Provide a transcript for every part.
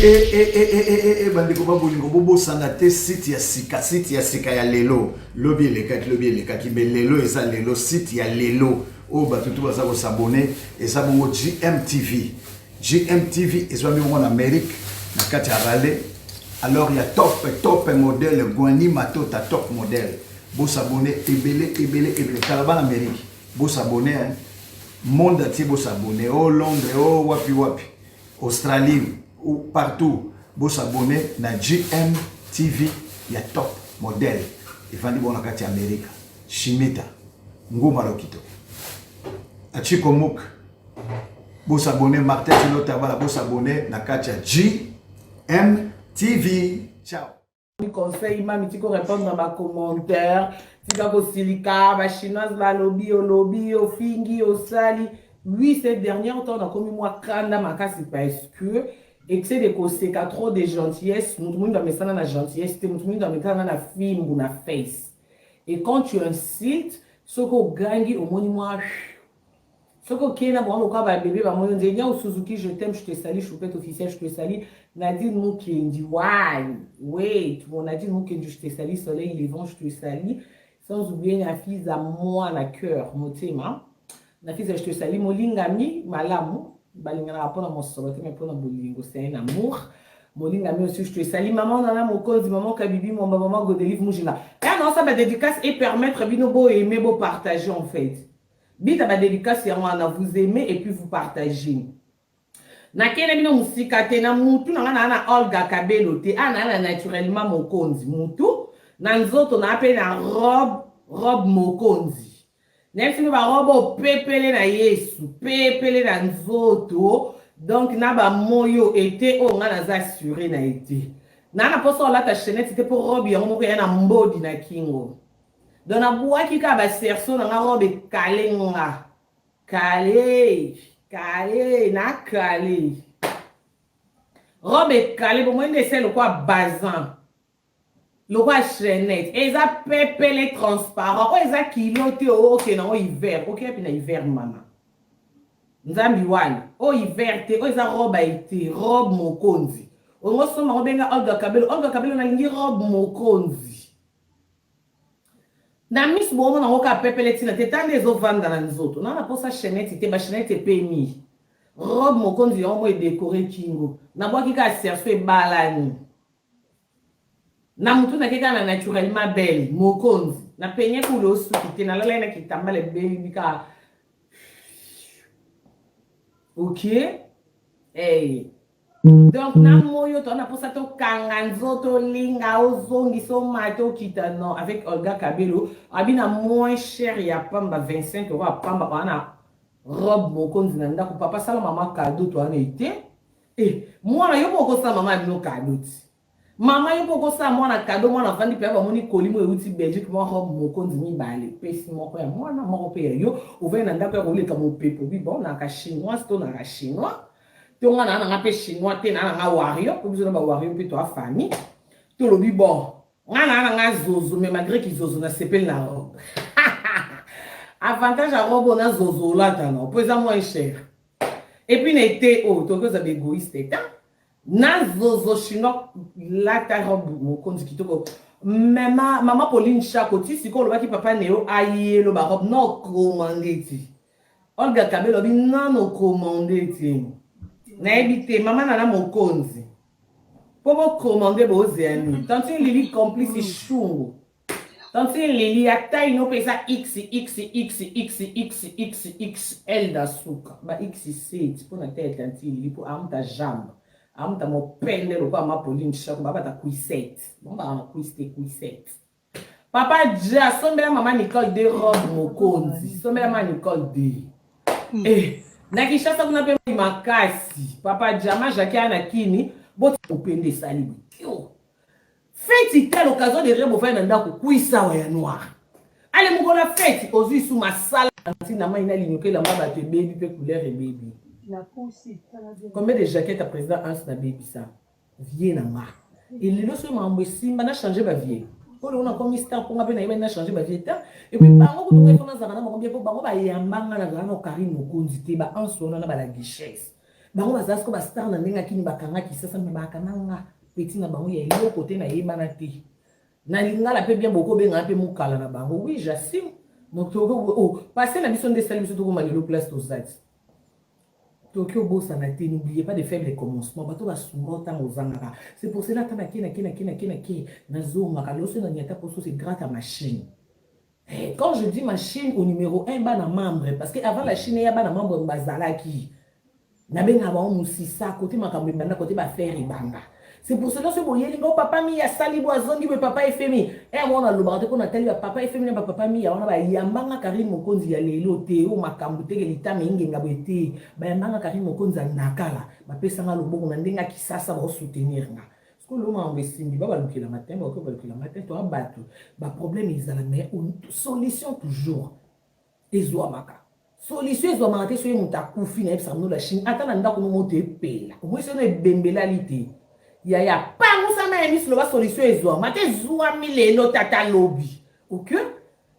bandeko babolingo bobosana te site ya sika ya lelo lobi elekaki me lelo eza lelo site ya lelo oyo bato tu baza kosabone eza bongo GMTV ezwami bongo na Amérique na kati ya rale. Alors il y a top modèle Gwani Matota top modèle bosabone ebele kala ba na Amérique bosabone monde entier bosabone au Londres au wapi Australie ou partout, vous s'abonnez à GMTV, il y a top modèle. Il faut dire bon la carte Amérique, Chimita, Ngoma Lokito. Achikomouk, vous s'abonnez Martin Tinotabala, vous s'abonnez à la carte GMTV. Ciao. Conseil, m'a mis répondre dans ma commentaire. Si vous silica, ma chinoise, ma lobby, au fingi, au sali. Oui, ces derniers temps, on a commis moi crâne ma casse parce que excès de conséquences, trop de gentillesse, tout le monde doit mettre dans la gentillesse, tout le monde doit mettre dans la film ou la face. Et quand tu insultes, ce qu'on gagne au monument, ce qu'on gagne à moi, le bébé, va me dire, au Suzuki, je t'aime, je te salue, je peux officiel, je te salue. Nadine Moukendi, wait, on a dit Moukendi, je te salue, soleil, il est vent, je te salue. Sans oublier la fille à moi, la cœur, mon thème. Na fille je te salue mon lingami malamu balinga na rapona mon solo te me pona bolingo c'est un amour mon lingami aussi je te salue maman nana mon cause maman kabibi mon maman godelive mujina et non ça va dédicace et permettre binobo aimer beau partager en fait bita ba dédicace ya wana vous aimer et puis vous partager na kene bino musika te na mutu na Olga Kabelo te ana naturellement mokonzi mutu na nzoto na pe na robe mokonzi. Nefsi nous va robo pepele na Yesu, pepele na nzoto, donc na ba moyo été o nga na assuré na été. Na poso la ta chaîne c'était pour robe yango ko yana mbodi na kingo. Donc na bua ki ka ba serso na robe kalenga. Kale na kale. Robe kale bo mwende c'est le quoi bazan. Le roi chaînette, et ça pépé transparent, et ça kiloté au ok non hiver, ok puis na hiver maman. Nzambi wani, au hiver te, et ça robe a été robe mokonzi. On reçoit ma robe na Olga Kabelo na lingi robe mokonzi. Na miss bon na oka pépé tina te tande zo vanda na nzoto. Na pour ça chaînette te ba chaînette pemi. Robe mokonzi on mo décoré kingo. Na bwa ki ka serfe balani. Na mutu na keka na naturellement belle mokonzi na penye kulo suki na lala na kitamba le belle bika ok hey donc na moyo to na posa to kanganzo to linga ozongi so mato kita non avec Olga Kabelo abina moins cher ya pamba 25 € a pamba ana robe mokonzi na ndako papa sala mama cadeau to ana été et moi na yo boko sa mama no cadeau. Maman yo poko sa mwana cadeau mwana vandi pe ba moni kolimo euti Belgique mo robe mokonzi mi bale pesi moko ya mwana moko pe yo ouvert na ndako ya koleka mo pepo bi bon na ka chinois to na ka chinois to ngana na pe chinois te na nga wario ko biso na ba wario pe to a famille to lobi bon ngana nga zozo mais malgré qu'ils zozo na sepel na robe avantage à robe na zozo là non peu ça moins cher et puis n'était oh to que ça égoïste na zozo chinois la ta robe mokonzi kitoko maman Pauline Chakoti siko lo baki papa neo aye lo ba robe non commandé ti Olga Kabelo bi non commandé ti na ebité maman na mokonzi pobo commandé bo zeni tanti lili complice chungo tanti lili atai no pesa XXL da suka ba XC pour na tête tanti lili pour amta jambe amuta mo pende lo kwa ma Pauline Chakoti baba ta kuisette bon ba ma kuisette papa ja sombela mama Nicole de robe mokonzi sombela mama Nicole de na kishasa kuna pe makasi papa jama jakia na kini boti upende salibi fête telle occasion de rebo fa na ndako kuisa wa ya noir ale mukola fête ozui sous ma salle na maina linyoke la mbaba te baby pe couleur et baby. Combien de jaquettes à président Hans na baby ça? Vieux na ma. Et le loso m'a simba na changer ba vieux. Pour on a comme star pour ngapena na changer ba vieux ta. Et puis bango ko to ko na zana na combien pour bango ba yambanga na zana no Karim Mokonzi te ba Hans on na ba la guichesse. bango bazasko ba star na ndenga kini bakanga kisasa me bakananga petit na bango ya yo côté na yebana te na lingala pe bien beaucoup benga pe mukala na bango oui j'assume donc oh passer la mission de salut surtout comme le place aux aides Tokyo bossa na te n'oubliez pas de faire les commencements bato ba sungota ozanga c'est pour cela tana kina na zonga kaloso na nyata poso c'est grâce à machine. Quand je dis machine au numéro 1 bana membre parce que avant la Chine ya bana membre bazalaki na benga ba musisa côté makambo banda côté ba faire ibanga. C'est pour cela que boyeli ngo papa mi ya sali boazongi be papa efemi mona lobarte ko natali ba papa efemi ba papa mi ya wana ba yambanga Karim Mokonzi ya lelo te o makambo te kelita mingi ngabo te ba yambanga Karim Mokonzi nakala ba pesanga loboko na ndenga kisasa ba soutenir nga ce que l'homme a investi ba ba lukila matin ba ko ba lukila matin to abatu ba problème ezala mais solution toujours ezwamaka solution ezwamaka te soye mutakufi na epsa no la Chine atana ndako no moto epela moi c'est une bembelalite ya pango sama emis lo ba solution ezwa mate zwa milelo tata lobby OK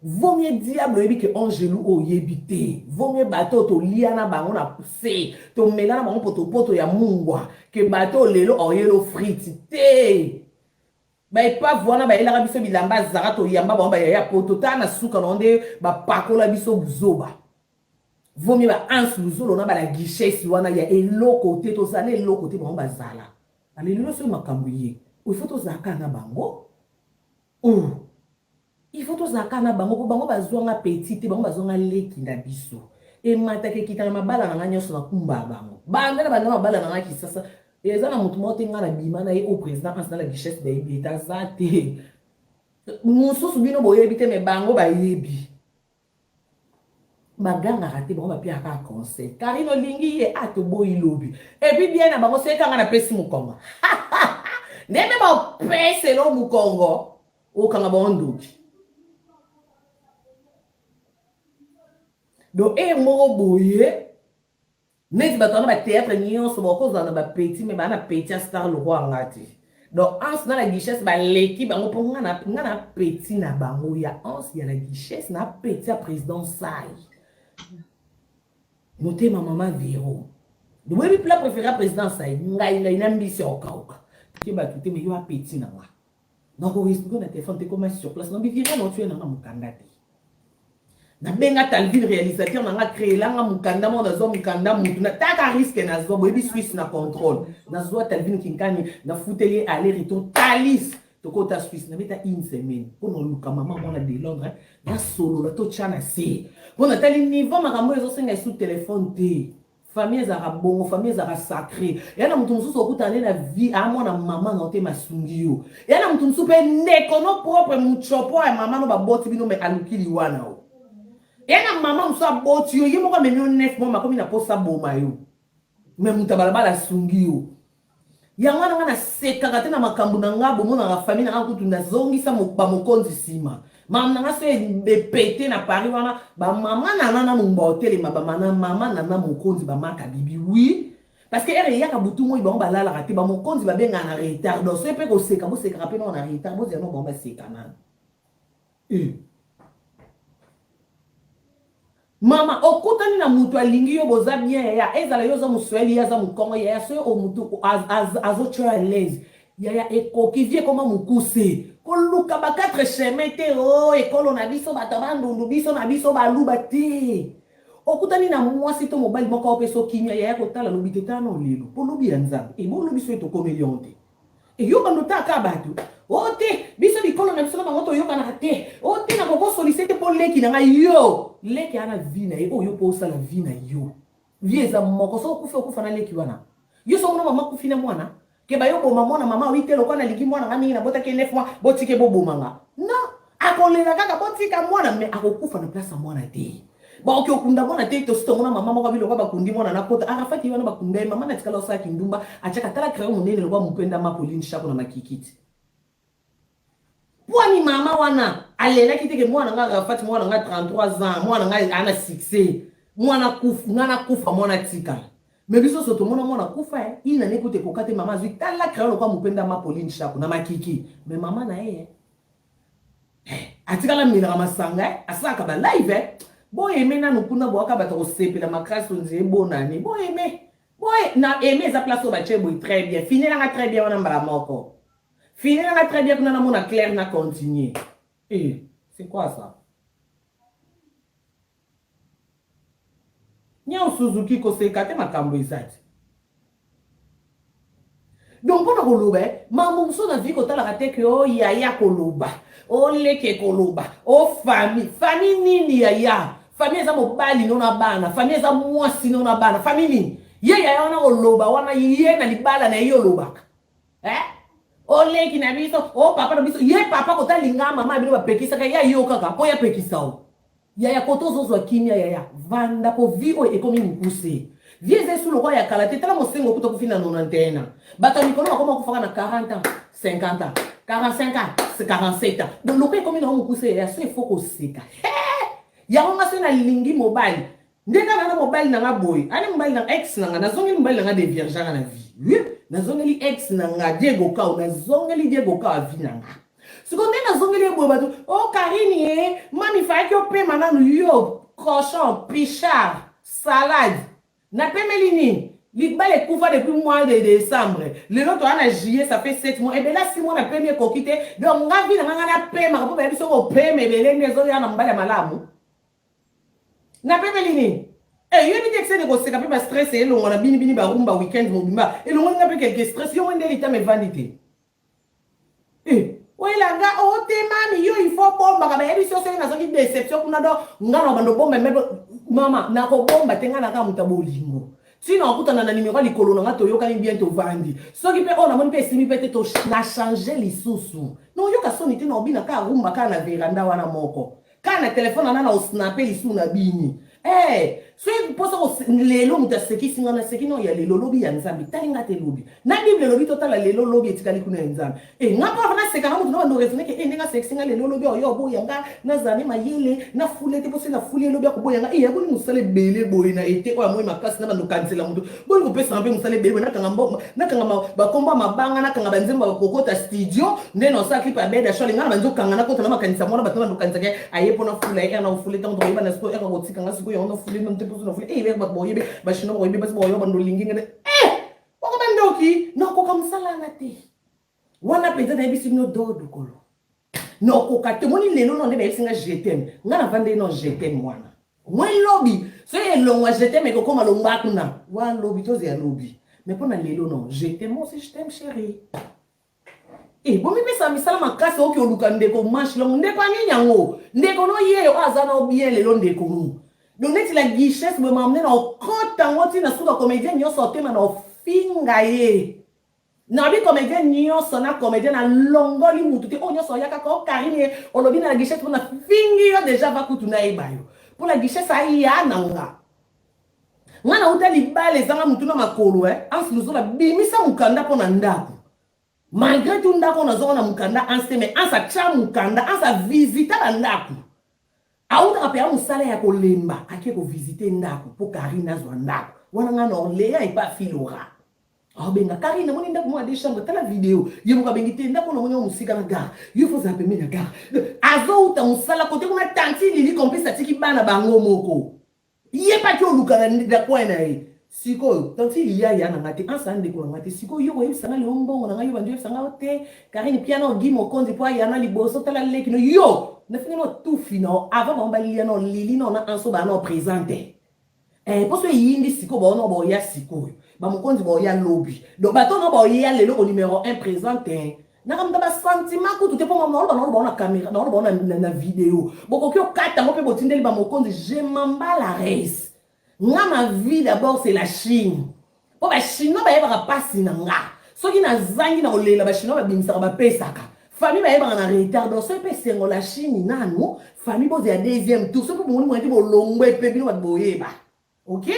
vaut mieux diable ebi que angelou oyebité vaut mieux bateau to liana bango na pousser to melana bango poto ya mungwa que bateau lelo oyelo frite te ba pas voir na ba elaka biso bilamba zara to yamba bango ba ya poto ta na suka na onde ba pakola biso buzoba vaut mieux ba ans luzolo na ba la guichet si wana ya eloko te to zala eloko te bango bazala. Alléluia, c'est makambuye. Il faut tous akana bango. Il faut tous akana bango. Bango bazonga petite, bango bazonga leki na biso. Et matake kita na mabala na nyoso na kumba bango. Banda na banda mabala na ki sasa. Eza na mutu mote nga na bima na ye au président pense na la richesse de l'état zate. Mususu bino boyebi te me bango ba yebi. Baganga raté bango ba pia ka conseil. Karino lingi ye ato boyi lobi. Et puis bien na bango se kanga na pesi mukongo. Neme ba pese lo mukongo. O kanga ba ondoki. Do e mo boye. Nezi batona ba théâtre nyonso ba ko zana ba petit me ba na petit star lo roi ngati. Donc ans na la richesse ba leki bango po ngana petit na bango ya ans ya la richesse na petit à président sai. Notez ma maman Véro. Le web plat préféré à président Saïd. Il a une ambition au Kauka. Tu vas tout mais il y a un petit na moi. Donc on risque de téléphone te comment sur place. Non mais viens non tu es dans mon kandati. Na benga talvin réalisateur na créé là nga mukanda mo na zo mukanda mutu na taka risque na zo boyebi Suisse na contrôle. Na zo talvin kinkani na foutelier aller retour talis. Tokota Suisse na beta une semaine. Pour nous luka maman on a de Londres. Na solo la to chana si. On a tel niveau makambo ezo senga sous téléphone te. Famille za bongo, famille za sacré. Ya na mutu mususu okutana na vie a mwana maman na te masungio. Ya na mutu mususu pe neko no propre muchopo ya maman no ba boti bino me alukili wana o. Ya na maman mususu aboti yo yemo kwa menyo 9 mois makomi na posa boma yo. Me mutabalabala sungio. Ya mwana wana sekaka te na makambo na ngabo mona na famille na kutu na zongisa ba mokonzi sima. Maman na se bepete na Paris wana ba maman na nana mumba hotel ma ba maman na mokonzi ba maka bibi oui parce que ere yaka butu mo ba lala rate ba mokonzi ba benga na retard donc c'est pe ko seka bo seka pe na retard bo zeno ba seka na mama okutani na mutu alingi yo boza bien ya ezala yo za musweli ya za mukongo ya so o mutu azo choa l'aise ya ekoki vie koma mukuse koluka ba 4 chemin te o ekolo na biso batabandundu biso na biso baluba te okutani na mwasi to mobali moko opeso kimia ya kotala lobi te tano lelo po lobi ya nzambe e bo lobi so to komelion te e yo bando taka batu o te biso bikolo na biso na bango to yo kana te o te na koko solicite po leki na ngai yo leki ana vina e o yo po sala vina yo vieza moko so kufa na leki wana yo so mona mama kufina mwana ke ba yo boma mwana mama witelo kwa na liki mwana ngami na bota ke 9 mois botike bo bomanga non akolela kaka botika mwana me akokufa na place mwana te ba okyo kunda mwana te to sto mwana mama moko bilo kwa bakundi mwana na kota arafati wana bakunda mama na tikala osaki ndumba achaka tala kreo munene lo kwa mpenda mapoline shako na makikiti Pwani mama wana alela kiteke mwana nga arafati mwana nga 33 ans mwana nga ana succès mwana kufa mwana tika mais biso soto mona kufa ina nekute kokate mama zwi tala kreo kwa mpenda mapoline shako na makiki mais mama na yeye atikala mina masanga asaka ba live bo yeme na nukuna bo aka bato sepela makraso nze bonani bo yeme Ouais, na aimé sa place au bâtiment, oui, très bien. Fini là très bien, on a mbala moko. Fini là très bien, on a mon clair na continuer. Eh, c'est quoi ça? Nya Suzuki ko se kate makambo izati. Donc pour koloba, maman so na vie ko tala kate ke o yaya koloba, o leke koloba, o famille nini yaya, famille za mobali no na bana, famille za mwasi no na bana, famille nini. Ye yaya wana koloba wana ye na libala na yo loba. O leki na biso, o papa na biso, ye papa ko talinga mama bino ba pekisa ka ya yo kaka, po ya pekisa o. Yaya koto zozo kimia yaya, vanda po vivo e komi mukuse. Vieze sous le roi ya kalate, tala mo sengo kuto kufina 91 ans. Bata mikolo bakoma kufaka na 40 ans, 50 ans, 45 ans, 47 ans. Donc lope komi na mukuse ya so il faut ko seka. Ya nga se na lingi mobile. Ndeka na mobile na nga boy. Ani mobile na ex na nga, na zongi mobile na nga de vierge na vie. Oui, na zongi ex na nga Diego Ka, na zongi Diego Ka vie na nga. Seconde na zongeli boy batu, oh Karine, mami fa ki ope mananu yo, cochon, pichard, salade. Na pemeli ni, li bale kufa depuis mois de décembre. Le lot en juillet, ça fait 7 mois. Et bien là 6 mois na premier kokite, donc nga vi na nga na pema ko ba biso ko peme bele ngezo ya na mbala malamu. Na pemeli ni. Eh, yo bi texte de ko seka pe ba stress e lo ngona bini ba rumba weekend mo bimba. E lo ngona pe quelque stress yo ngende ita me vanité. Eh, oui, la gars, oh, t'es mami, yo, il faut bomba. Quand même, si on a une déception, on a donc, bomba, mais maman, n'a pas bomba, t'es un agam tabolingo. Sinon, on a un numéro, les colons, on a toyo, quand il bientôt vendu. Ce qui peut, on a mon père, si peut-être, n'a changé les sous-sous. Non, yo, ka sonité, non, bina, ka rumba, ka na veranda, wana moko. Ka na téléphone, on a snappé, les sous, na bini. Eh, soit pour ça les lots muta seki singa na seki no ya les lobby ya nzambi talinga te lobby na bible lobby total les lobby etikali kuna nzambi eh ngapa na seka na mutu no resone ke ndinga seki singa les lobby yo bo yanga na zane mayele na fulete po na fule lobby ko boyanga eh yabuni musale bele boy na ete o moyi makasi na bando kansela mutu boni ko pesa mpe musale bele na kanga ba komba mabanga na kanga banzemba ko kota studio ndeno sa clip abeda shole ngana banzo kanga na kota na makanisa mona batona ndo kanisa ke ayepo na fule ya na fule tango to iba na spo eka ko tika ngasi yo no fule no te poso no fule eh ba boye ba shino boye ba boye ba ndo lingi ngene wako bandoki no ko kamsala na te wana peza na bisi no dodo kolo no ko kate moni lelo no ndebe singa jetem ngana vande no jetem wana mwen lobby so ye longwa jetem e ko koma longba kuna wa lobby to ya lobby mais pona lelo no jetem moi aussi je t'aime chérie. Eh, bon, mais ça, ça m'a cassé au cul, ndeko manche long, ndeko anyango, ndeko no ye, azana bien le long ndeko nous. Donc, net la guichesse me m'amener dans quand on tient na souda comédien, nyo sorté ma no finga ye. Na bi comédien nyo sona comédien na longoli mututi, o nyo soya kako Karine, o lobi na la guichesse pour na fingi yo déjà va kutuna e bayo. Pour la guichesse ya na nga. Ngana utali bale zanga mutuna makolo ans nous la bimisa mukanda pona ndako. Malgré tout ndako na zona mukanda anse mais ansa cha mukanda ansa visita la ndako. Aouta kapea musala ya kolemba ake ko visiter ndako po Karina zwa ndako. Wana ngana orlea e pa filora. Ah benga Karina moni ndako mo de chambre tala vidéo. Yemo ka bengite ndako na moni musika na gare. Yo faut zapper na gare. Azo uta musala kote kuna tanti lili komplisa tiki bana bango moko. Ye pa ki oluka na kwa na e. Siko, tant il y a na ngati ansa ndeko ngati siko yo we sanga le mbongo na ngayo bandio sanga ote Karine piano gi mo konzi po ya na liboso tala leki no yo na fingo tout fino avant on balia no lili no na anso ba no présenter parce que yindi siko ba no bo ya siko ba mo konzi bo ya lobby donc ba to no bo ya le lo numéro 1 présenter na kam ba sentiment ko tout te po mo no ba na caméra no ba na vidéo boko kyo kata mo pe botindeli ba mo konzi je m'en bats la race. Nga ma vie d'abord c'est la Chine. Po ba Chinois ba yeba pasi na nga. Soki na zangi na olela ba Chinois ba bimisa ba pesaka. Famille ba yeba na retard donc so pe sengo la Chine nanu, famille bo ya deuxième tour so po mo mo bo longwe pe bino ba boyeba. OK?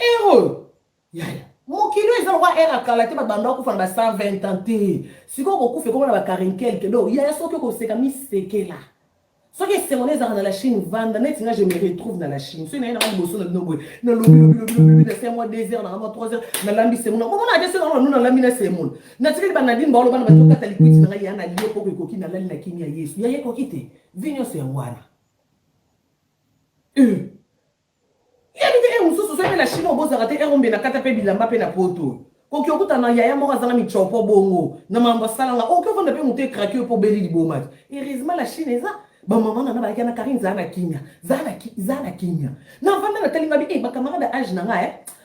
Heureux. Yaya. Mon kilo ils ont era kalate ba banda ko fa ba 120 ans te. Siko ko ku fe ko na ba 40 quelque do. Yaya so ko seka mi sekela. Ce qui est sémonais dans la Chine, vendre, je me retrouve dans la Chine. Si on a une bosso dans le lobby, c'est moi 2 heures, dans 3 heures, dans l'ambi c'est mon. Comment on a dit ça dans l'ambi c'est mon. Naturellement, banadine, bon, on va tout catholique, il y a un allié pour que coquine à la kimia yes. Il y a coquité. Vigno c'est un wana. Il y a des gens soki la Chine obozaka te erombe na kata pe bilamba pe na poto koki okuta na yaya moko azanga michopo bongo na mambo asalanga oki ovanda pe moto ekraki po beli liboma heureusement la Chine eza bamama nanga bayaki na Karine zaa na kimia zaa na kimia na vanda na talinga bi bacamarade age na nga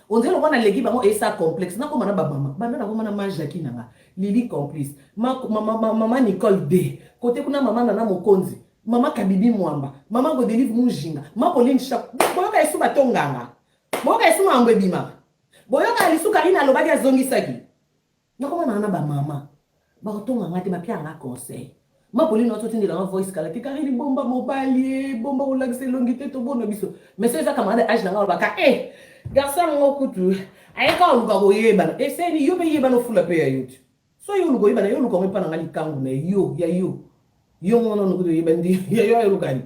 on dirait qu'on a legi bango esa complexe na koma na bamama banda na koma na majaki nanga lili complice mama Nicole D côté kuna mama na mokonzi mama Kabibi Mwamba mama Godelive Mujinga ma Pauline Chap boyoka esu batonganga boyoka esu mangwe bima boyoka lisu Karine alobaki azongisaki na koma na bamama batonganga te bapia nga conseil ma Pauline no totindi la voice kala te Karine bomba mobali bomba olagise longité to bono biso mais c'est ça camarade age nanga baka garçon ngokutu ayeka oluka koyeba eseni yo pe yeba no fula pe ya yote so yo oluka yeba na yo oluka mepa na ngali kangu na yo ya yo mwana no kuto yeba ndi ya yo oluka ni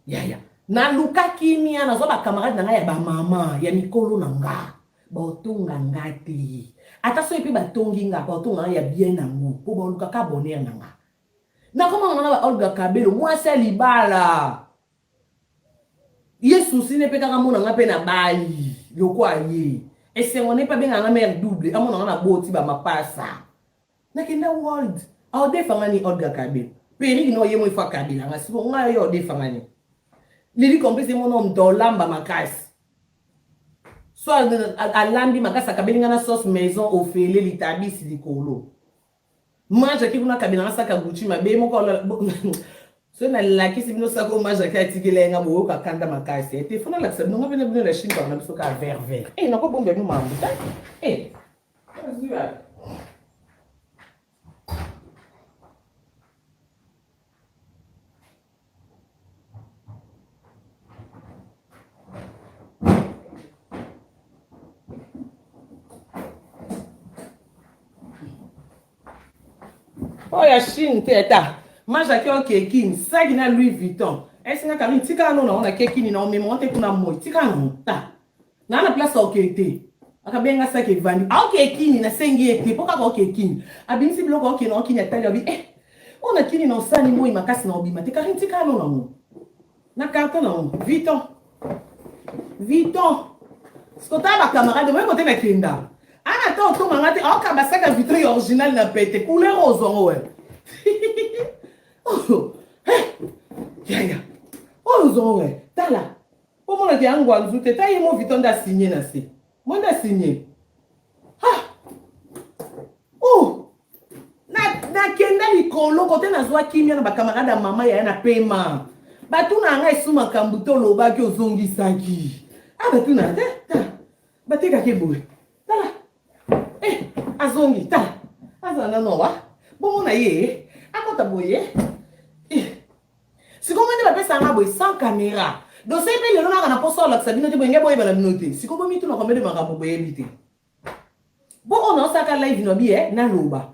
ya na luka kimia na zo ba camarade na nga ya ba mama ya mikolo na nga botonga ngati ata so epe batongi nga botonga ya bien nango po ba luka ka bonheur na nga na koma ngana ba Olga Kabelo mwasi libala Yesu sine pe kaka mona nga pe na bali yoko aye esengo ne pa benga nga mère double amona nga na boti ba mapasa na kenda world au defangani Olga Kabelo peri no yemo ifa Kabela nga sibo nga yo defangani lili complice mo no mdolamba makasi so alambi makasa Kabela nga na sauce maison au fele litabisi likolo maja ki kuna Kabela nga saka Gucci mabe mo ko so na lakisi bino sako maja ka tikele nga bo ka kanda makasi ete fona la sabino nga bino la Chine pa na biso ka vert na ko bombe no mambo azua oh ya Chine teta maja ki okekini sagi na Louis Vuitton esinga Karine tika no na kekini na omemo onte kuna moi tika no ta na place okete akabenga saki vandi okekini na sengi ete poka okekini abinisi biloko okena okini atali obi ona kini na osani moi makasi na obima te Karine tika no na mo na carton na Vuitton skota ba camarade mo kote na kenda ana to to mangate oka basaka vitrine original na pete couleur ozongo ya ozongo tala po mona ti angwa nzute ta yemo Vuitton da signé na se mo da signé na kenda likolo kote na zwa kimia na ba camarade mama ya na pema batuna nga esuma kambuto lobaki ozongisaki batuna bateka keboye tala azongi ta azana no wa bomona ye akota boye siko mende ba pesa nga boye sans caméra do se pe le na na poso la sabino te boye boye bala note siko bomi tu na komede makambo boye bite bo ona saka live no bi na loba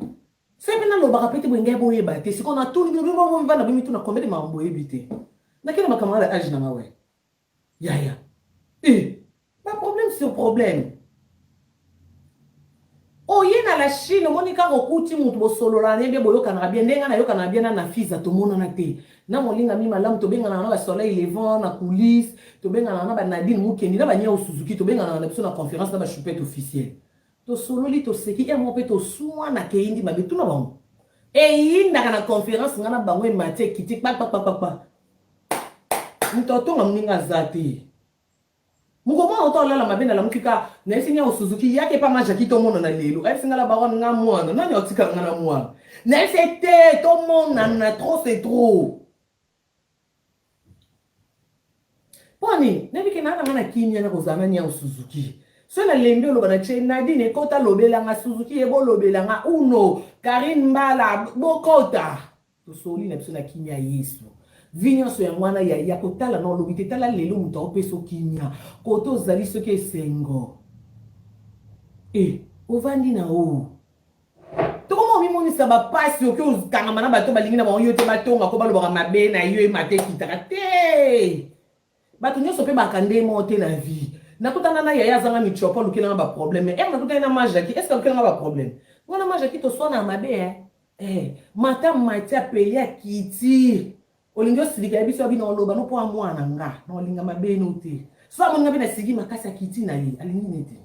se pe na loba kapete boye ba te siko na tuli bi bo na bomi tu na komede makambo boye bite na kile makamala age na mawe ya pas problème sur problème oye na la Chine monika rokuti mutu bosolola nebe boyoka na bien ndenga na yoka na bien na fiza to mona na te na molinga mi malamu to benga na ba soleil levant na coulisse to benga na ba Nadine Mukendi na ba nya Suzuki to benga na biso na conférence na ba chupette officielle to sololi to seki mo pe to suwa na keindi mabe tuna bango yinda na conférence ngana bango mate kiti pa mtoto ngamuninga zati mukoma otolela mabena la mukika na esinya Suzuki yake pa maja kito mono na lelo esinga la baron nga mwana nani otika nga na mwana na c'était to mona na trop c'est trop poni nebike na kimia na kozana nya Suzuki so na lembe lo bana che Nadine kota lobela nga Suzuki ebo lobela nga uno Karine Mbala bokota to soli na biso na kimia Yesu Vignon so ya mwana ya kotala na lobite tala lelo muto opeso kimia koto zali soki esengo ovandi na o to komo mi moni sa ba pasi oki ozikanga na bato balingi na ba yo te batonga ko baloba mabe na yo mate kitaka te bato nyoso pe bakande mo te na vie nakutana na yaya zanga michopo lukela ba problème nakutana na majaki est-ce que lukela ba problème ngona majaki to sona mabe mata matia pelia kiti olingo silika biso abi na loba no po amwana nga no linga mabe no te so amoninga bi na sigi makasi akiti na ye alingi nete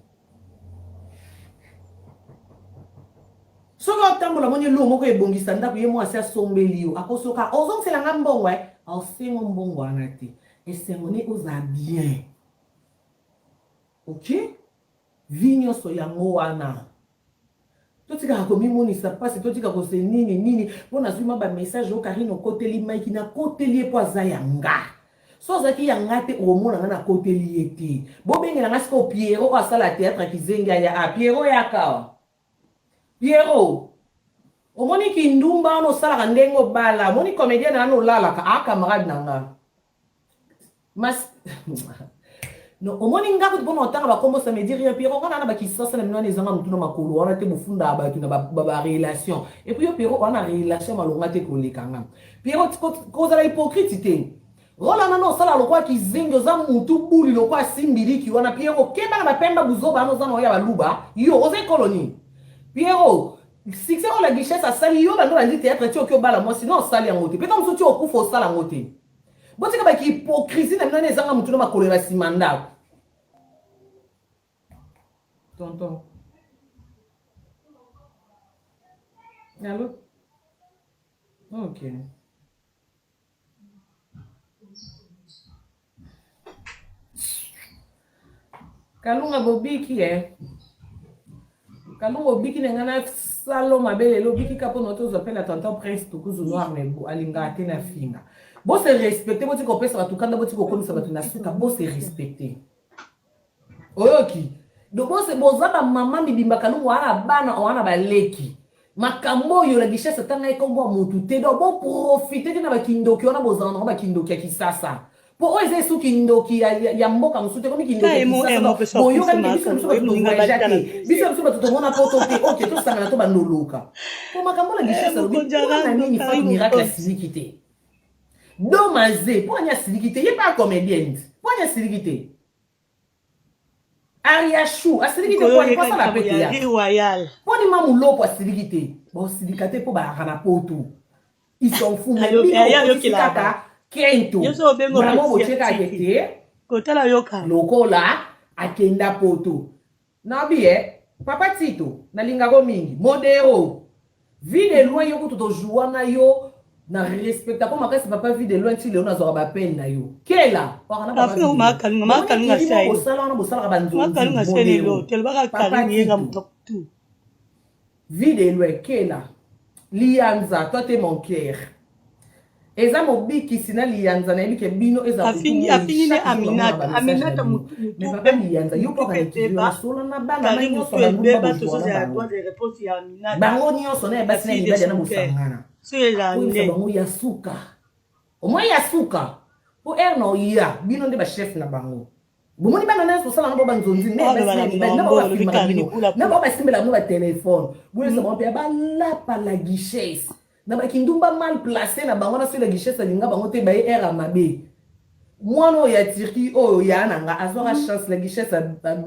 so ko tambola moni lo moko ebongisa ndako ye mo asi asombeli yo akosoka ozongisela nga mbongo aosengo mbongo wana te esengoni oza bien ok vi nyonso yango wana totikaka komimonisa mpasi totika kose nini mpo nazwi ma bamessage oyo karine okoteli maiki nakoteli ye mpo aza yanga so ozalaki yanga te omona nga nakoteli ye te bobengela nga sika Piero oyo asala théâtre kizengi aya Piero yakawa Piero omoni kindumba wana osalaka ndenge obala omoni comédienne wana olalaka camarade na nga no omoni ngako tipona otanga bakombosa me dire Piero wana na bakisasa na minwana ezanga mutu na makolo wana te bofunda batu na barelation et puis yo Piero wana relation malonga te koleka nga Piero kozala hypocrite te rola nano osala lokwa kizengi oza mutu buli lokwa simbiliki wana Piero keba na bapemba buzoba ano oza na oya baluba yo oza ekoloni Piero succès oyo la guichesse asali yo bando bandi théâtre ti oki obala moi sinon osali yango te peta mosusu ti okufa osala yango te botika baki hypocrisie na minwana ezanga mutu na makolo ya basima ndako tonton allo ok kalunga bobiki kalunga obiki nenga na salo mabele lobiki kapo noto zopela tonton prince tukuzu noir nebo alinga te na finga bo se respecter bo tiko pesa batukanda bo tiko komisa batu na suka bo se respecter oyoki do bo se bozaba mama bibimba kalunga wana bana wana baleki makambo yo la guichesse tanga ekombo mutu te do bo profiter na bakindoki wana bozana na bakindoki ya kisasa po oze su kindoki ya mboka musute komi kindoki ya kisasa boyo kani biso biso biso batu tomona poto te ok to sanga na to bandoloka po makambo la guichesse lobi na nini fa miracle silikite do maze po anya silikite ye pa comédienne po anya silikite Ariashu asilikite po ni pasa la pete ya royal po ni mamu lopo asilikite bo silikate po ba kana poto ils sont fous mais yo kaka kento vraiment bocheka akete kotala yoka lokola akenda poto nabi papa Tito nalingako mingi modero vie de loin yo kutu tojoua na yo na respecta ko makasi papa vie de loin ti leo nazwaka bapene na yo kela afino makalunga sai osala wana bosala banzo makalunga sai lelo telbaka kalinga mutoktu vie de loin kela lianza toi t'es mon cœur eza mobiki sina lianza na yebike bino eza afingi ne aminata mutu papa lianza yo po ka solo na bana na nyonso na beba to so ya droit de réponse ya aminata bango nyonso na ebasi na libadi na musangana so ela ne bango ya suka omwe ya suka po erno ya bino nde ba chef na bango bomoni bana na so sala na boba nzonzi ne basi na boba filma bino na boba simbela mo ba téléphone bule so ba ba la pa la guichesse na bakindumba mal placé na bango na sur la guichesse linga bango te ba era mabe mwana ya Turquie oyo ya nanga azora chance la guichesse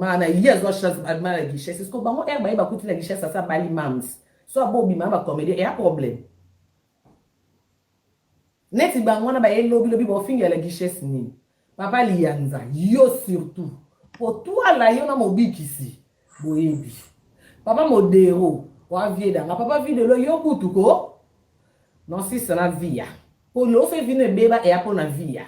mana ya azora chance adma la guichesse est-ce que bango er ba kuti la guichesse ça bali mams so abobi mama comédie et un problème neti bango na ba lobi bo finga la guichesse ni papa lianza yo surtout pour toi la yo na mobikisi boyebi papa modero wa vie danga papa vie de lo yo kutuko non si c'est la via pour l'eau fait venir bébé et après la via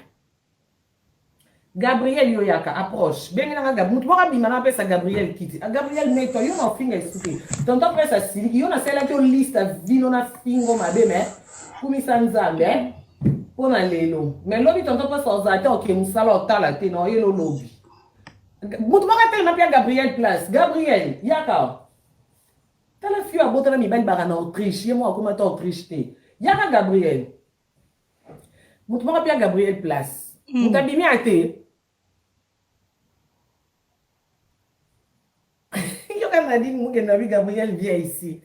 Gabriel yoyaka approche ben na Gabriel mutu waka bimana pesa Gabriel kiti Gabriel meto yo na finga isuke tonton pesa siliki yo na sela ko liste vino na fingo mabe me kumisa nzambe pona lelo mais lobi tonton pesa ozata ok musala otala te no yelo lobi mutu waka tele na pia Gabriel place Gabriel yaka tala fio abota na mibali baka na Autriche yemo akoma ta Autriche te yaka Gabriel mutu waka pia Gabriel place mutabimi ate Nadine Mougenabi Gabriel vient ici.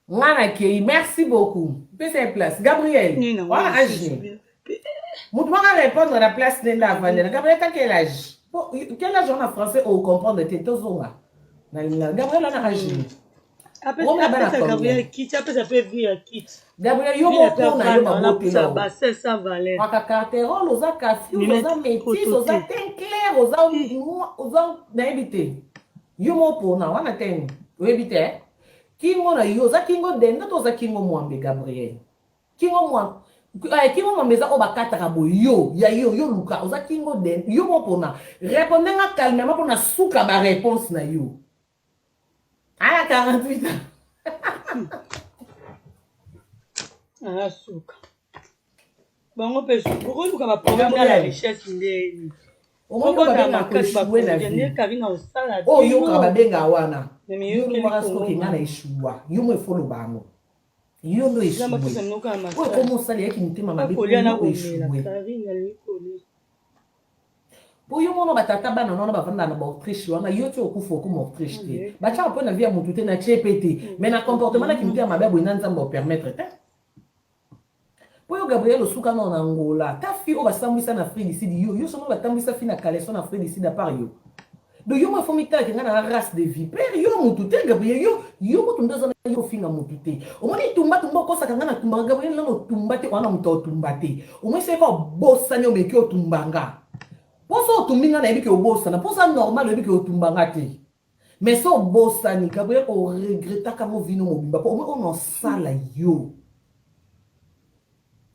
Merci beaucoup. Pese place. Gabriel. Voilà, âge. Vous devez répondre à la place de la Gabriel, t'as quel âge? Quel âge on a français ou comprendre tes tozonga? Gabriel, on a âge. Après ça, Gabriel quitte, après ça peut vivre quitte. Gabriel, yo moko na yo mabote ça bassin sans valeur. Aka carterol, oza kafi, oza métis, oza teint clair, oza naebite. Yo moko na wana ten, oebite. Kingo na yo, oza kingo denda to oza kingo mwambe Gabriel. Kingo mwambe. Kingo mwambe za oba kataka bo yo, ya yo luka, oza kingo denda. Yo moko na. Répondez-nga calmement pour na souka ba réponse na yo. Ah, 48 ans. Ah, souka. Bango pe souka. Pourquoi nous avons problème dans la richesse ndeni? Au moins on va bien échouer la vie. Oh yo ka benga wana. Yo no marasko ki ngana échoua. Yo mo follow bango. Yo no échoua. Oh comment ça les qui ntema mabe ko échouer. Po yo mono batata bana nona bavanda na Autriche wana yo ti okufa ko Autriche te. Ba cha po na vie mutu te na chepete. Mais na comportement na ki ntema mabe bo inanza mbo permettre te. Po yo Gabriel osuka na Angola. Ta fi o basambisa na Afrique du Sud yo sono batambisa fi na Caleçon na Afrique du Sud à part yo. Do yo mo fomita ki ngana race de vipère yo mutu te Gabriel yo mutu ndoza na yo finga mutu te. O moni tumba ko saka ngana tumba Gabriel no tumba te wana mutu tumba te. O mo se ko bossa nyo meki o tumbanga. Poso tumbinga na ebiki obosa na posa normal ebiki otumbanga te. Mais so bossa ni Gabriel o regretta kamo vino mobimba po o no sala yo.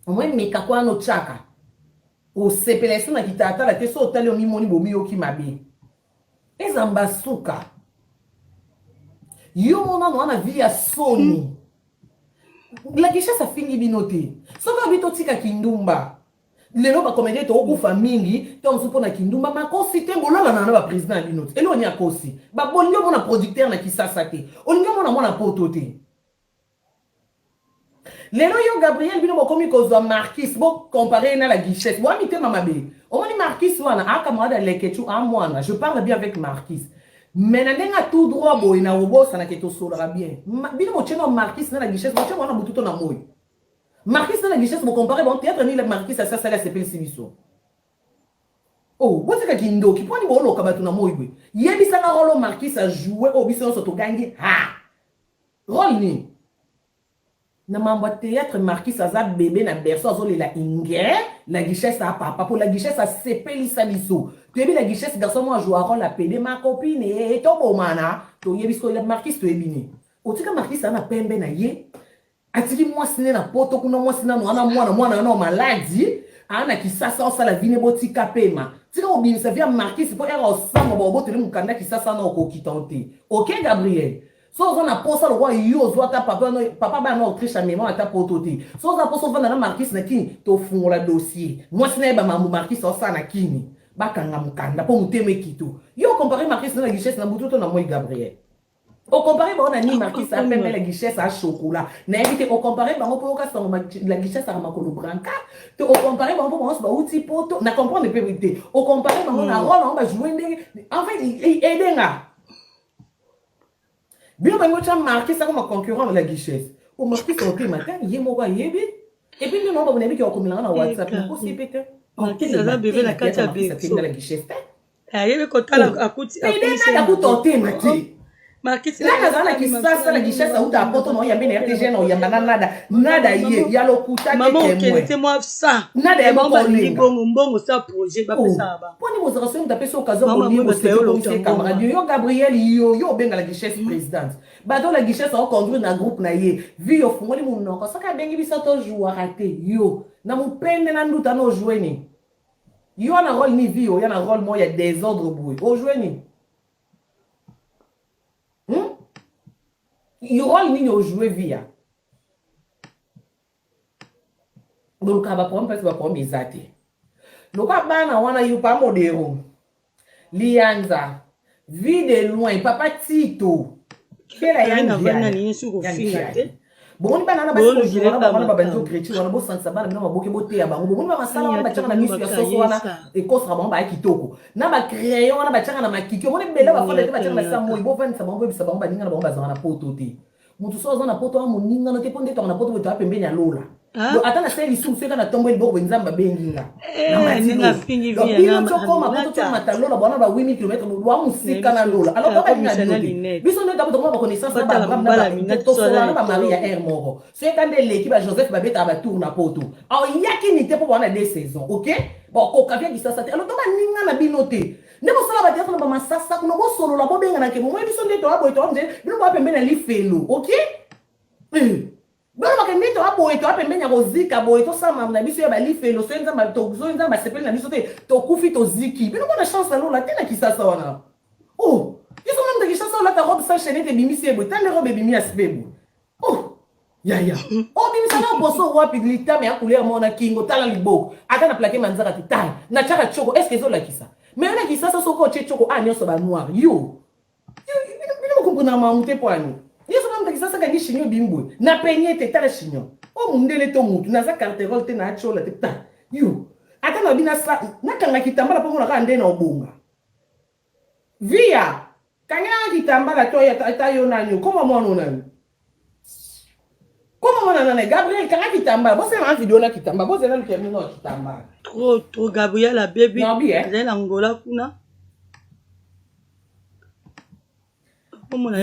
O mo meka kwa no chaka. O sepeleso na kitata la te so tali o mimoni bomi o ki mabe. Ezamba suka. Yo mona no na via soni. La kisha sa fingi binote. So ka bito tika kindumba. Lelo ba comédie to okufa mingi to msupo na kindumba makosi te ngolala na ba président binote elo ni akosi ba bonyo mona producteur na kisasa te olinga mona poto te lelo yo Gabriel bino bokomi kozwa Marquis bo comparer na la Guichesse bo amite mama be o moni Marquis wana aka mwada lekechu a mwana je parle bien avec Marquis mais na ndenga tout droit bo ina obosa na keto sola bien bino mo cheno Marquis na la Guichesse bo cheno wana bututo na moyo Marquis dans la Guichesse, vous comparez, bon, théâtre, ni la Marquis, ça, la CPL Sibiso. Oh, vous savez qu'il y a qui prend le rôle comme na moïbe. Il y a des rôle Marquis à jouer au bison sur gagner. Ha! Rôle ni. Na mamba théâtre Marquis à za bébé na berceau azoli la ingue, la Guichesse à papa pour la Guichesse à CPL Sibiso. Tu es la Guichesse garçon moi jouer rôle la PD ma copine et to bomana, to yebisko la Marquis to ebini. O tika Marquis ana pembe na ye. Atiki mwasine na poto kuna mwasine no ana mwana na maladi ana kisasa osala vine botika pema tika obimisa via Marquis po era osamba bo tele mukanda kisasa na okokitante. OK Gabriel so on a posa le roi yo zo ta papa ba na Autriche à mémoire ta poto te so on a posa vana na Marquis na kini to fungola dossier mwasine ba mamu Marquis osala na kini bakanga mukanda po muteme kito yo comparer Marquis na Guichesse na bututo na moi Gabriel. Au comparé, on a ni Marquis à la Guichesse à chocolat. N'invite au comparé, on peut la Guichesse à Macolo Branca. Au comparé, on peut outil poto. N'a comprendre les vérités. Au comparé, on a rôle, on va jouer. En fait, aider là. Bien, on va marquer ça comme un concurrent de la Guichesse. Au Marquis, au thé matin, il y a mon voyage. Et puis, nous, on a vu qu'il y a comme là, WhatsApp. Aussi, peut-être. Marquis, ça va bébé la carte à bébé. C'est la Guichesse. Il y a le côté à côté. Il y a le thé matin. Marquis la zana kisasa la Guichesse uta poto no yambe na RTG no yamba nada ye ya lokuta maman okete moi ça nada ya mbongo ça projet ba pesa ba poni mozaraso mutapesa okazo boni moseko camarade yo Gabriel yo benga la Guichesse présidente bado la Guichesse au conduire na groupe na ye vi yo fungoli munoko saka bengi bisato jouer raté yo na mupende na nduta no jouer ni yo na rôle ni vi yo ya na rôle mo ya désordre boui o jouer ni il y aura une ligne au jouer via. Donc, on va prendre mes athées. Donc, on a eu pas modéro. Lianza. Vie de loin. Papa Tito. Quelle est la bon, on va na baso jona ba ba banjo chrétien wana bo sansa bana bino maboke bote ya bango bon ba sala ba changa na misu ya soso wana e kosra ba ba kitoko na ba crayon wana ba changa na makiki on bela ba fonda ba changa na samo bo van sa bango bisa ba ninga na ba za na poto te mutu so za na poto wa muninga no te ponde to na poto to apembeni ya lola donc attends na seli sou seka na tombo liboko nzamba benginga ninga fingi via bino chokoma poto chokoma matalola bwana ba 8000 km lwa musika na lola alors baba linga biso ndo tapo ba connaissance na ba bram to sola na ba Maria R moko seka nde leki ba Joseph babeta ba tour na poto alors yaki ni te po bwana des saisons OK bon ko kavia kisasa te alors to ba ninga na bino te ne ko sala ba te na ba masasa kuno bo solo la bo benga na ke mo biso ndo to abo to nje bino ba pembe na lifelo OK Bolo bakende to abo eto apembenya kozika bo eto sama na biso ya balifelo so nzamba to so nzamba sepeli na biso te to kufi to ziki bino bona chance lola tena kisasa wana oh iso manda kisasa la ta robe sa chaîne bimisi ebo tande robe bimi asbebu oh ya oh bimi sana boso wapi glita me akule mona kingo tala liboko ata na plaquer manzaka titala na chaka choko est-ce que zo la kisa mais na kisasa so ko che choko nyoso ba noir yo bino comprendre ma monter poani yeso namta kisasa ka gishinyo bimbwe na penye te tala shinyo o mundele to mutu na za carterol te na chola te ta yo ata na bina sa na kanga kitambala po mona ka ndena obonga via kanga kitambala to ya ta yo nanyo koma mwana nani koma mwana nani Gabriel kanga kitambala bo sema video na kitambala bo zela lukemi no kitambala trop Gabriel la baby zela ngola kuna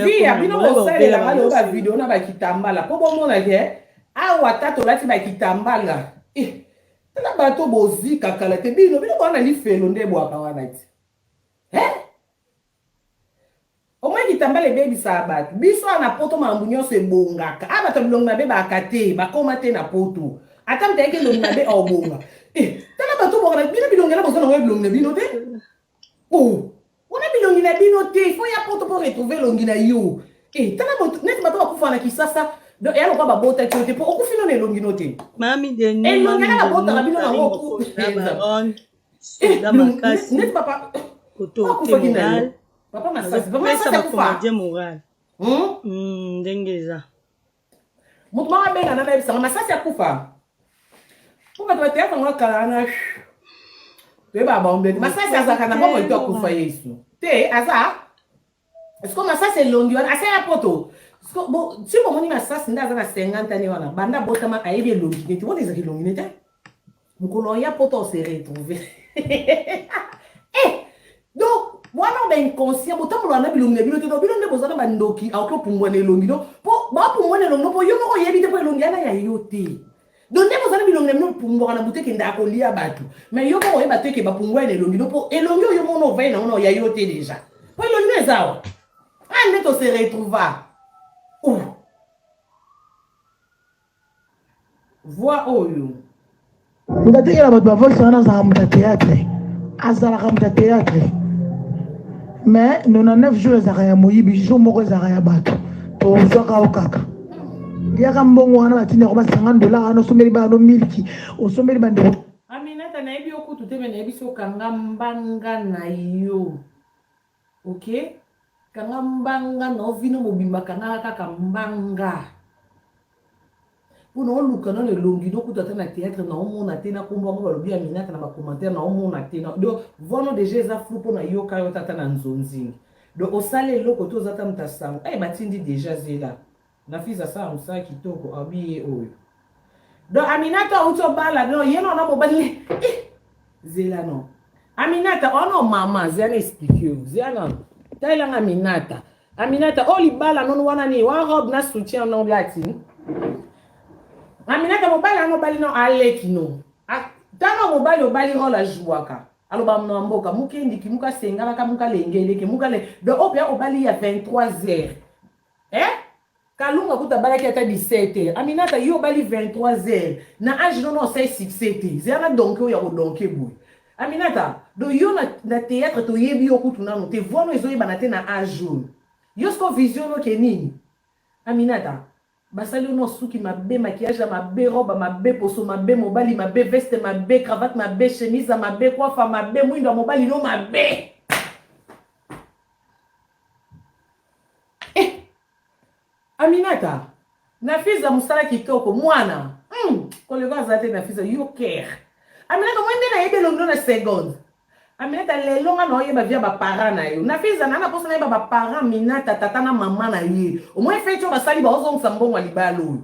via bino bosalela malo ba video na ba kitambala po bomona ke awa tato lati ba kitambala tala bato bozika kala te bino bana lifelo nde bwaka wana ti o mwa kitambala baby sa bato biso ana poto mambu nyonso ebongaka abato bilongo na be bakate bakoma te na poto ata mteke bilongo na be obonga tala bato bokana bino bilongo na bozana wa bilongo na bino te oh on a bilongi na bino te faut ya poto pour retrouver longi na yo tala bato net bato bakufa na kisasa donc ya lokwa babota te po okufino na longi no te mami de ni longi na bota na bino na ngoku net papa koto moral papa masasi kufa moral ndengeza mutu mama benga na bebisa masasi akufa po bato bateka ngo kala na Beba bombe. Masasi azaka na boko ito kufa Yesu. Te aza. Esko masasi longi wana asa ya poto. Esko bo si bo moni masasi ndaza na 50 ani wana. Banda botama ayebi longi neti. Wona ezaki longi neti. Mukolo ya poto se retrouver. Donc wana ben inconscient botamu wana bilongi bino te do bino nde bozana bandoki aklo pungwana longi no. Po ba pungwana longi no po yo moko yebi te po longi ana ya yote. Donc vous allez bilongi no pungwa na boutique ndako lia batu mais yo ko yeba te ke ba pungwa na elongi no po elongi yo mono vai na ono ya yote déjà po elongi ezawa ande to se retrouva voix oyo ngatekela bato bavolisa na za muta théâtre azala ka muta théâtre mais 99 jours ezaka ya moyibi jour moko ezaka ya bato to zoka okaka yaka mbongo wana batina ko ba $50 ano someli ba no milki o someli ba ndo Aminata na ebi okutu te me na ebi so kanga mbanga na yo OK kanga mbanga no vino mobimba kanga kaka mbanga puno luka no le longi do kuta na théâtre na omona te na kombo ngo balobi Aminata na ba commentaire na omona te na do vono déjà za flou po na yo kayo tata na nzonzi do osale loko to zata mtasang batindi déjà zela na fils asa musa kitoko abiye oyo do Aminata uto bala no yeno na mobali zela no Aminata ono mama zela explique zela taila Aminata oli bala no wana ni wa robe na soutien no latine Aminata mobali no bali no aleki no tano mobali obali rola jouaka aloba mno mboka mukendi ki muka senga ka muka lengele ke muka le do opia obali ya 23h Kalunga kuta balaki ata 17h. Aminata yo bali 23h. Na âge non c'est 6h. Zera donc yo ya ko donke boy. Aminata, do yo na théâtre to yebi yo kutu na no te vono ezo yeba na te na âge jaune. Yo sko vision no ke nini? Aminata, basali no suki mabe maquillage mabe robe mabe poso mabe mobali mabe veste mabe cravate mabe chemise mabe coiffe mabe mwindo mobali no mabe. Aminata, na fiza musala kitoko mwana. Kolega zate na fiza yo care. Aminata mwende na yebe longo na seconde. Aminata lelonga no yeba via ba parents na yo. Na fiza nana posa na yeba ba parents Aminata tata na mama na ye. O mwe fecho basali ba ozo nsambongo libalo.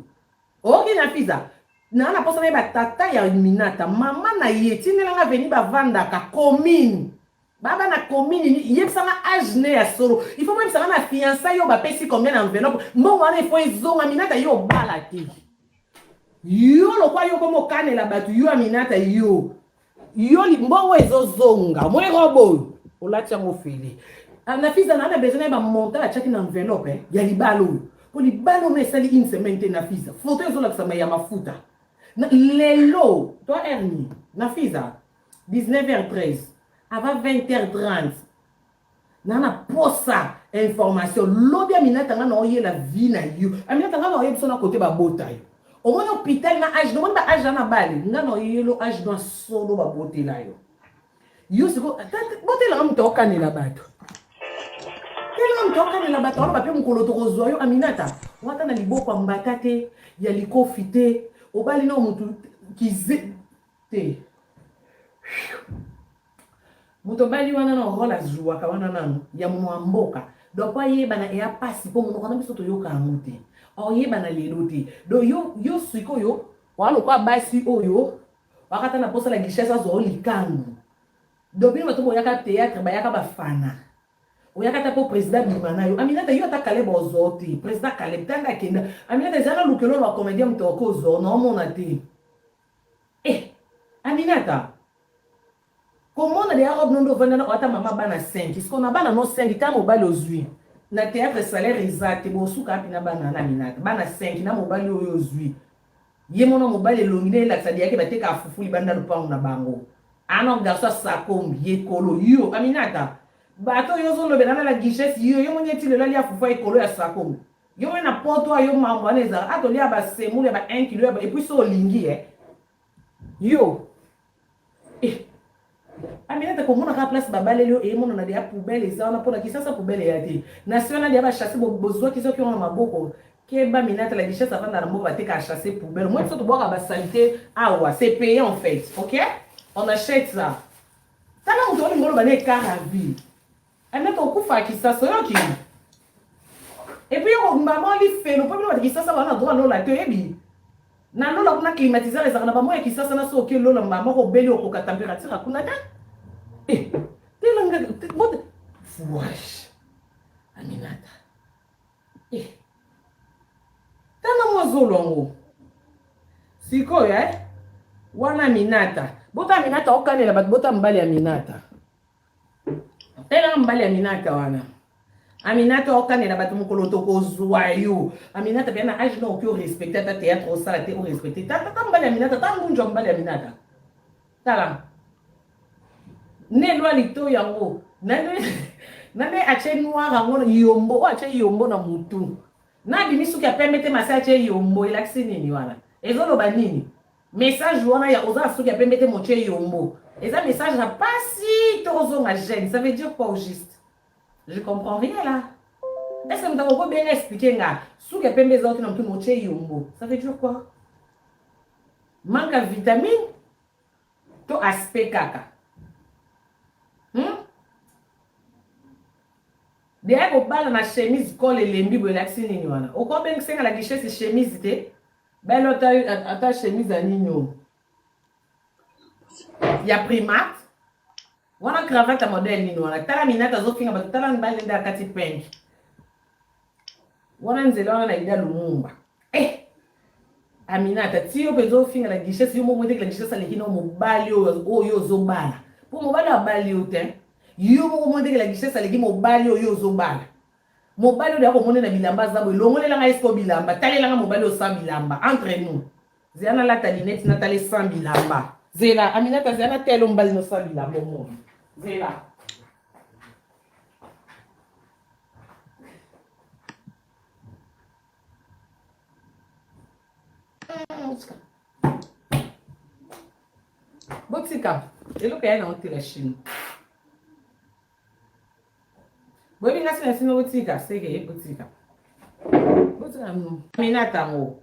Oki na fiza. na posa na tata ya Aminata mama na ye tinelanga veni bavanda ka commune baba na commune yebisanga âge ne ya solo il faut même ça na fiançailles yo bapesi combien d'enveloppe mbongo wana il faut ezonga Aminata yo bala te yo lokwa yo komo kanela batu yo Aminata yo mbongo ezozonga mwe robo olatia ngo fili na fiza na besoin ba monter la chaki na enveloppe ya libalo pour libalo na sali une semaine te na fiza photo ezola kusama ya mafuta lelo toi Ernie na fiza 19h13 avant 20h30 nana posa information lobi Aminata nga na oye la vie na yo Aminata nga na oye biso na côté ba bota yo au moins hôpital na âge non ba âge na bali nga na oye lo âge dans solo ba botela yo yo siko botela mto kanela bato tellement mtoka na bato wana bape mukolo tokozwa yo Aminata wata na liboko mbata te ya likofi te obali na mutu kize te muto bali wana na rola zuwa ka wana nanu ya mboka donc yeba na ya pasi po muno kana biso to yoka amute o yeba na lelo te do yo siko yo walo kwa basi oyo wakata na posa la gishesa zo likangu do bino bato boyaka théâtre bayaka bafana oyaka po président bimana yo Aminata yo atakale bozoti président Caleb tanga kenda Aminata zana lukelo wa comédien mtoko zo no mona te Aminata comment on a des robe non vendre ata mama bana 5 est-ce qu'on a bana no 5 ta mobile ozui na théâtre salaire exact bo suka pina bana na Aminata bana 5 na mobile oyo ozui ye mona mobile longine la tsadi yake bateka afufuli banda lupango na bango ana garçon sakombi ye kolo yo Aminata bato yo zono benana la guichesse yo monyeti le lali afufa ekolo ya sakombi yo na poto yo mambo aneza atoli aba semule ba 1 kilo et puis so lingi yo Aminata komona ka place babale yo e mona na dia poubelle za na pona kisasa poubelle ya te national dia ba chasser bozo kiso ki on maboko ke ba Aminata la guichesse avant na mbo ba te ka chasser poubelle moi so to boka ba salité awa c'est payé en fait OK on achète ça tala mutoli ngolo ba ne karavi Aminata okufa kisasa yo ki et puis on maman li fait no pas kisasa wana droit no la te ebi na lola kuna climatiser ezaka na ba moya kisasa na so ke lola mama ko beli okoka température akuna ta telanga bote fouage Aminata tana mozolongo siko wana Aminata bota Aminata okanela bat bota mbali Aminata tena mbali Aminata wana Aminata okanela bat mukolo tokozwa yo Aminata bena age no ki respecter ta théâtre au sala te o respecter ta mbali Aminata ta mbunjo mbali Aminata tala ne lwa lito yango nane ache noir ngo yombo o ache yombo na mutu na bimisu ki apemete masa ache yombo ilaksi nini wana ezolo banini message wana ya oza suki apemete moche yombo eza message na pasi tozonga gêne ça veut dire quoi au juste je comprends rien là est-ce que vous pouvez bien expliquer nga suki apemete za na mutu moche yombo ça veut dire quoi manque de vitamine to aspect kaka Dea ko bala na chemise col elembi bo laksi nini wana. Oko ben senga la guichesse chemise te. Belo ata chemise aninyo. Ya primat. Wana cravate modèle nini wana. Tala Aminata zo finga ba tala mbale nda kati pink. Wana nzela na ida lumumba. Aminata ti yo bezo finga la guichesse yo mo mwete la guichesse aleki no mobali yo zo bala. Po mobali abali yo te. Yo mo monde que la guichesse aleki mobali oyo zobala mobali oyo akomone na bilamba zabo longole langa esko bilamba tale langa mobali o 100 bilamba entre nous ziana la talinette na tale 100 bilamba zela Aminata ziana telo mbali no 100 bilamba mo zela botika elo kaya na ontela chine Bobi ngasi na sino botika sege botika. Botika Aminata mo.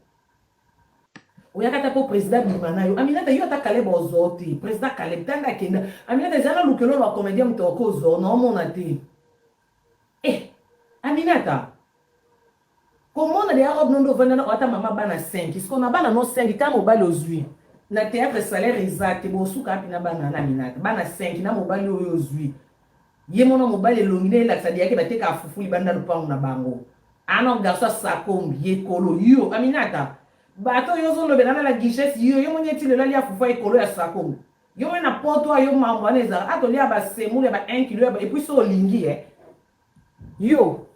Oyaka ta po président bimana yo. Aminata yo atakale bozoti. Président Caleb tanga kenda. Aminata zana lukelo wa comédien mtoko zo no mona te. Aminata. Comment on a des robes non devenant ata maman bana 5. Est-ce qu'on a bana non 5 quand mobile aux huit. Na théâtre salaire exact bo suka pina bana na minata. Bana 5 na mobile aux huit. Ye mono mobile longine la sadia ke bateka fufu libanda lupango na bango. Ano garso sakombi ye kolo yo aminata. Bato yo zo no belana la guichesse yo monyeti le lali fufu e kolo ya sakombi. Yo na poto yo mambo aneza atolia ba semule ba 1 kilo et puis so lingi yo.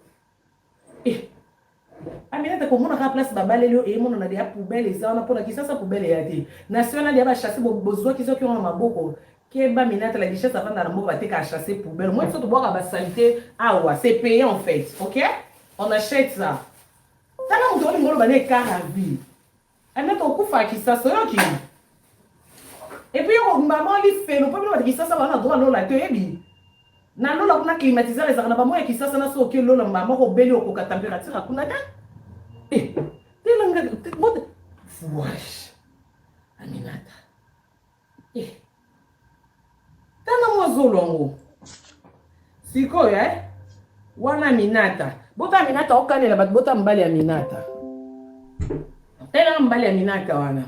Aminata komona ka place babale leo e mono na dia poubelle ça on a pour la kisasa poubelle ya te. National dia ba chasser bozo ki zo ki on maboko. Keba minata la guichesse avant na mbo ba te ka chasser poubelle. Moi surtout boire ba saleté awa, c'est payé en fait. OK? On achète ça. Tala on doit ngolo ba ne caravi. Aminata okufa kisasa yo ki. Et puis on maman li fait no problème de kisasa ba na droit no la te ebi. Na lola kuna climatiser les arna ba mo ya kisasa na so ke lola maman ko beli ko ka température kuna ta. Telanga bote fuash Aminata tana mwazolongo siko wana Aminata bota Aminata okanela bat bota mbali Aminata tena mbali Aminata wana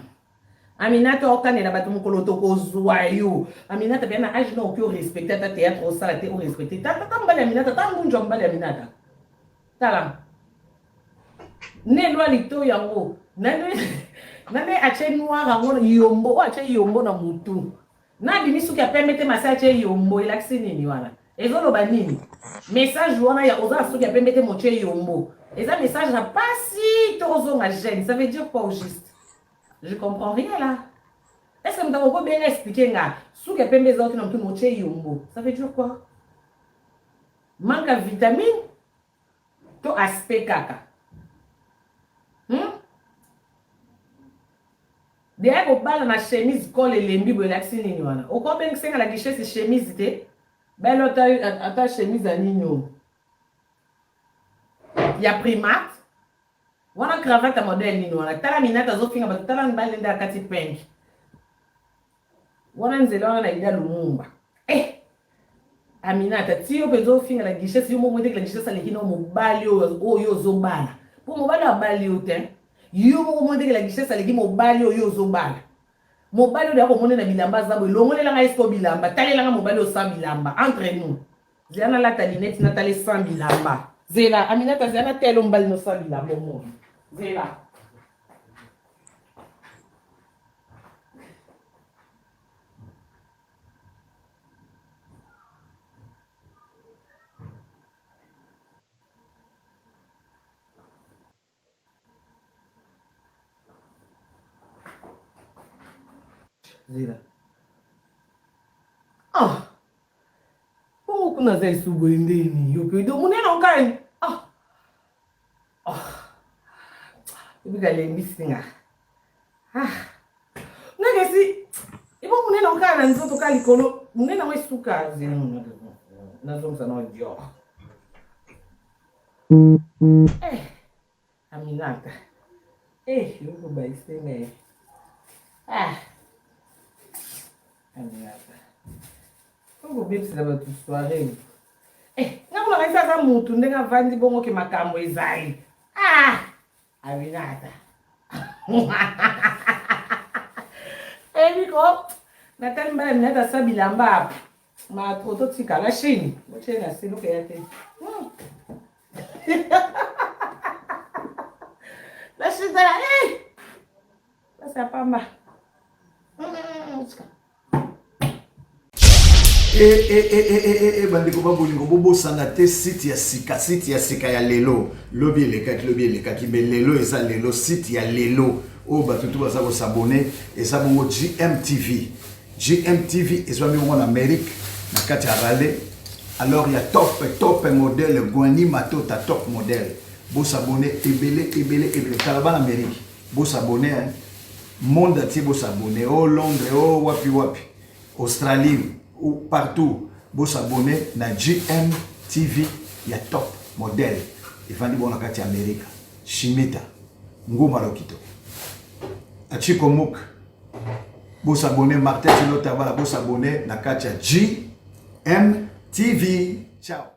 Aminata okanela bat mukolo toko zwayo Aminata bena age no ki respecter ta théâtre au sala te o respecter ta mbali Aminata ta mbunjo mbali Aminata tala ne loi lito yango nane ache noir yango yombo o ache yombo na mutu na bimisu ki permettre masa ache yombo elaksi nini wana ezolo ba nini message wana ya oza so ki permettre moche yombo eza message na pasi tozo nga gêne ça veut dire quoi au juste je comprends rien là est-ce que m'tako bien expliquer nga so ki permettre za na mutu moche yombo ça veut dire quoi manque de vitamine to aspect kaka. Dès qu'on parle na chemise colle et lembi bo laxi nini wana. O ko ben senga la guichesse chemise te. Ben ata chemise à nino. Ya primat. Wana cravate modèle nini wana. Tala minata zo finga ba tala mbale nda kati pink. Wana nzela na ida lumumba. Aminata tiyo pezo finga la guichesse yo mo mwete la guichesse ale kino mobali o yo zo bana. Pour mobali abali o te. Yo mo mo ndenge la guichesse aleki mobali oyo ozobala mobali oyo akomona na bilamba zabo longolela nga esko bilamba talela nga mobali osa bilamba entre nous zela la talinette na tale sans bilamba zela Aminata zela telo mbali no sa bilamba mo zela Zira. Como que nós é subindo eu que do mulher não cai. Eu me galei me singa. Não é que e bom mulher não cai, não tô cali colo, mulher não é suca, zira não. Nós vamos a nós de ó. Aminata. Eu vou baixar né. Aminata. Como bem precisa da tua soirée? Não vai fazer muito, nem a vande bom que macamo exai. Aminata. Nico, Nathan Baneta Sabilamba. Ma prototica la Chine. Você nasceu no que é ter. La Chine là, là ça pas mal. Bandeko babolingo bobo sangate site ya sika ya lelo lobi eleka kibe lelo eza lelo site ya lelo o batutu baza ko s'abonner eza bongo GMTV ezwa mi en Amérique na kati ya Raleigh. Alors il y a top modèle Gwani Matota top modèle bo s'abonner ebele kalaba en Amérique bo s'abonner monde entier bo s'abonner au Londres au wapi Australie ou partout, vous s'abonner à GMTV, il y a top modèle. Il faut dire bon kati Amérique, Shimita, Ngoma Lokito. Achikomuk, vous s'abonner Martin Tino Tabala, vous s'abonner à GMTV. Ciao.